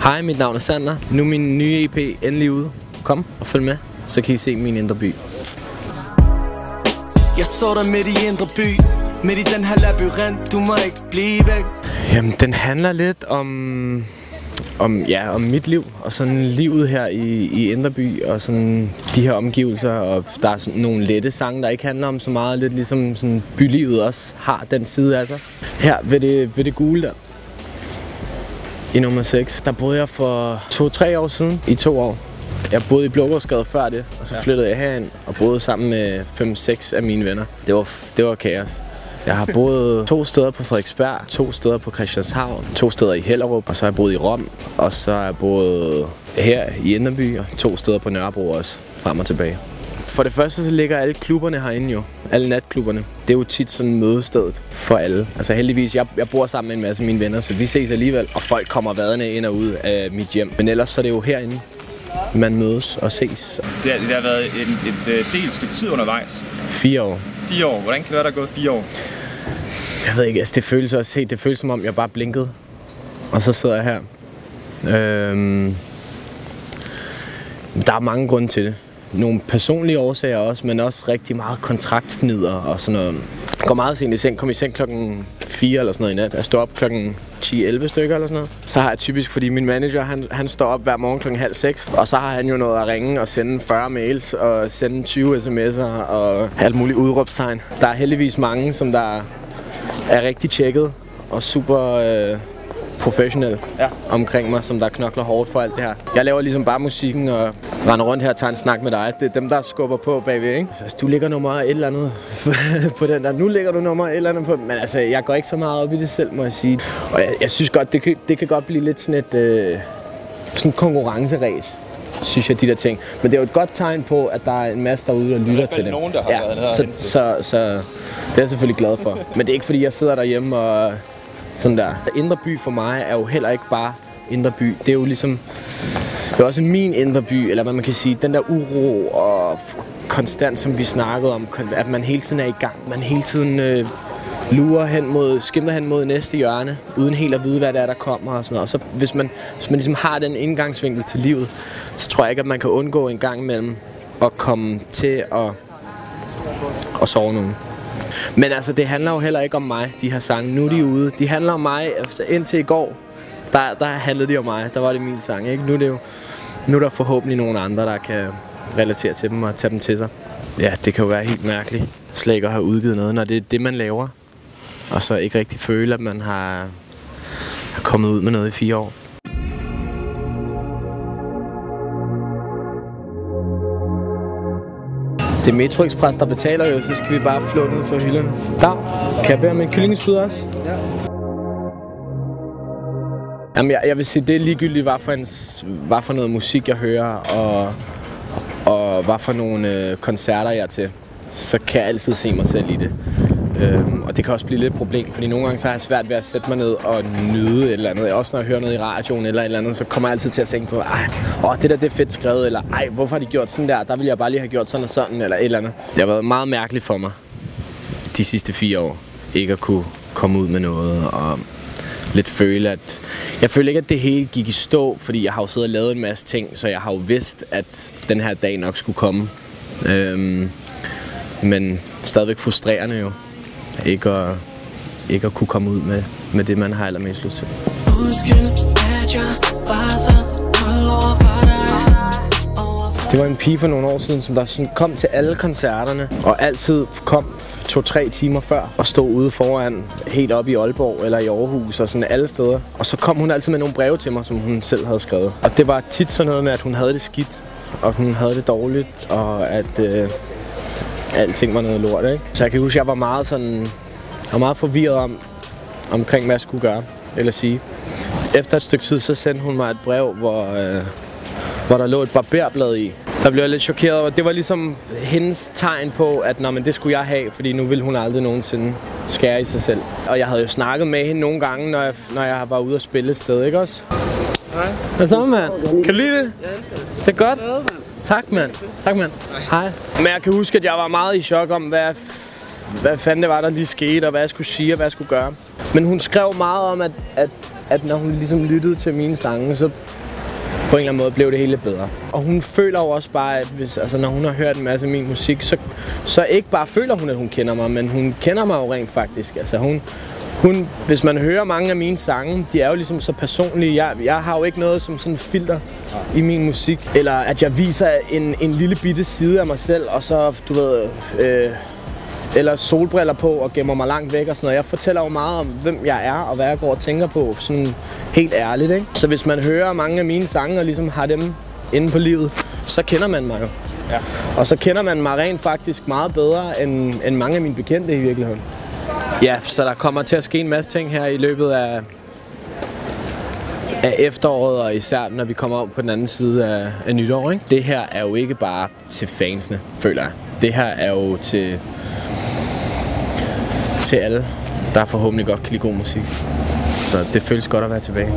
Hej, mit navn er Sander. Nu er min nye EP endelig ude. Kom og følg med, så kan I se min indre by. Jeg så dig midt i indre by, midt i den her labyrint, du må ikke blive væk. Jamen, den handler lidt om mit liv, og sådan livet her i Indre By, og sådan de her omgivelser, og der er sådan nogle lette sange, der ikke handler om så meget, lidt ligesom sådan bylivet også har den side af sig. Her ved det gule der, i nummer 6, der boede jeg for 2-3 år siden, i 2 år. Jeg boede i Blågårdsgade før det, og så flyttede jeg herind og boede sammen med 5-6 af mine venner. Det var kaos. Jeg har boet 2 steder på Frederiksberg, 2 steder på Christianshavn, 2 steder i Hellerup, og så har jeg boet i Rom, og så har jeg boet her i Indre By, og 2 steder på Nørrebro også, frem og tilbage. For det første så ligger alle klubberne herinde jo, alle natklubberne. Det er jo tit sådan mødestedet for alle. Altså heldigvis, jeg bor sammen med en masse af mine venner, så vi ses alligevel, og folk kommer vadende ind og ud af mit hjem. Men ellers så er det jo herinde, man mødes og ses. Det har været et delt stykke tid undervejs. 4 år. 4 år. Hvordan kan det være, der er gået 4 år? Jeg ved ikke, altså det føles som om jeg bare blinkede. Og så sidder jeg her. Der er mange grunde til det. Nogle personlige årsager også, men også rigtig meget kontraktfnider og sådan noget. Jeg går meget sent i seng, kom i seng klokken 4 eller sådan noget i nat. Jeg står op klokken 10-11 stykker eller sådan noget. Så har jeg typisk, fordi min manager, han står op hver morgen klokken 5:30. Og så har han jo noget at ringe og sende 40 mails og sende 20 sms'er og alt muligt udråbstegn. Der er heldigvis mange, som der er rigtig tjekket og super professionel omkring mig, som der knokler hårdt for alt det her. Jeg laver ligesom bare musikken og render rundt her og tager en snak med dig. Det er dem, der skubber på bagved, ikke? Altså, du ligger nummer et eller andet på den der. Nu ligger du nummer et eller andet på. Men altså, jeg går ikke så meget op i det selv, må jeg sige. Og jeg synes godt, det kan godt blive lidt sådan et sådan konkurrenceræs, synes jeg, de der ting. Men det er jo et godt tegn på, at der er en masse derude, der lytter til det. Nogen, der har været så det er jeg selvfølgelig glad for. Men det er ikke, fordi jeg sidder derhjemme og sådan der. Indre By for mig er jo heller ikke bare Indre By. Det er jo ligesom, det er også min Indre By, eller hvad man kan sige, den der uro og konstant, som vi snakkede om, at man hele tiden er i gang. Man hele tiden skimter hen mod næste hjørne, uden helt at vide, hvad det er, der kommer og sådan noget. Og så hvis man ligesom har den indgangsvinkel til livet, så tror jeg ikke, at man kan undgå en gang imellem at komme til at sove nogen. Men altså, det handler jo heller ikke om mig, de her sange. Nu er de ude. De handler om mig. Altså, indtil i går, der handlede de om mig. Der var det min sang, ikke? Nu er der forhåbentlig nogle andre, der kan relatere til dem og tage dem til sig. Ja, det kan jo være helt mærkeligt slet ikke at have udgivet noget, når det er det, man laver. Og så ikke rigtig føle, at man har kommet ud med noget i 4 år. Det er Metro Express, der betaler jo, så skal vi bare flå ned for hylderne. Dag, kan jeg bære med en kyllingeskud også? Ja. Jamen, jeg vil sige, det er ligegyldigt, hvad for noget musik, jeg hører, og hvad for nogle koncerter, jeg er til. Så kan jeg altid se mig selv i det. Og det kan også blive lidt et problem, fordi nogle gange så har jeg svært ved at sætte mig ned og nyde et eller andet. Også når jeg hører noget i radioen eller et eller andet, så kommer jeg altid til at tænke på, det der det er fedt skrevet, eller hvorfor har de gjort sådan der? Der ville jeg bare lige have gjort sådan og sådan, eller et eller andet. Det har været meget mærkeligt for mig de sidste 4 år, ikke at kunne komme ud med noget, og lidt føle, at jeg føler ikke, at det hele gik i stå, fordi jeg har jo siddet og lavet en masse ting, så jeg har jo vidst, at den her dag nok skulle komme. Men stadigvæk frustrerende jo, ikke at kunne komme ud med det, man har allermest lyst til. Det var en pige for nogle år siden, som der sådan kom til alle koncerterne, og altid kom 2-3 timer før og stod ude foran, helt oppe i Aalborg eller i Aarhus og sådan alle steder. Og så kom hun altid med nogle breve til mig, som hun selv havde skrevet. Og det var tit sådan noget med, at hun havde det skidt, og hun havde det dårligt, og at alting var noget lort, ikke? Så jeg kan huske, at jeg var meget forvirret omkring, hvad jeg skulle gøre eller sige. Efter et stykke tid, så sendte hun mig et brev, hvor der lå et barberblad i. Der blev jeg lidt chokeret, og det var ligesom hendes tegn på, at det skulle jeg have, fordi nu ville hun aldrig nogensinde skære i sig selv. Og jeg havde jo snakket med hende nogle gange, når jeg var ude og spille et sted, ikke også? Hej. Hvad så, mand? Kan du lide det? Jeg elsker det. Det er godt? Tak, mand. Tak, mand. Hej. Men jeg kan huske, at jeg var meget i chok om, hvad fanden det var, der lige skete, og hvad jeg skulle sige, og hvad jeg skulle gøre. Men hun skrev meget om, at når hun ligesom lyttede til mine sange, så på en eller anden måde blev det hele bedre. Og hun føler jo også bare, at når hun har hørt en masse af min musik, så ikke bare føler hun, at hun kender mig, men hun kender mig jo rent faktisk. Altså hvis man hører mange af mine sange, de er jo ligesom så personlige. Jeg har jo ikke noget som sådan filter i min musik. Eller at jeg viser en lille bitte side af mig selv, og så, du ved, eller solbriller på og gemmer mig langt væk og sådan noget. Jeg fortæller jo meget om, hvem jeg er og hvad jeg går og tænker på, sådan helt ærligt, ikke? Så hvis man hører mange af mine sange og ligesom har dem inde på livet, så kender man mig jo. Ja. Og så kender man mig rent faktisk meget bedre end mange af mine bekendte i virkeligheden. Ja, så der kommer til at ske en masse ting her i løbet af efteråret, og især når vi kommer op på den anden side af nytår, ikke? Det her er jo ikke bare til fansene, føler jeg. Det her er jo til alle, der forhåbentlig godt kan lide god musik. Så det føles godt at være tilbage.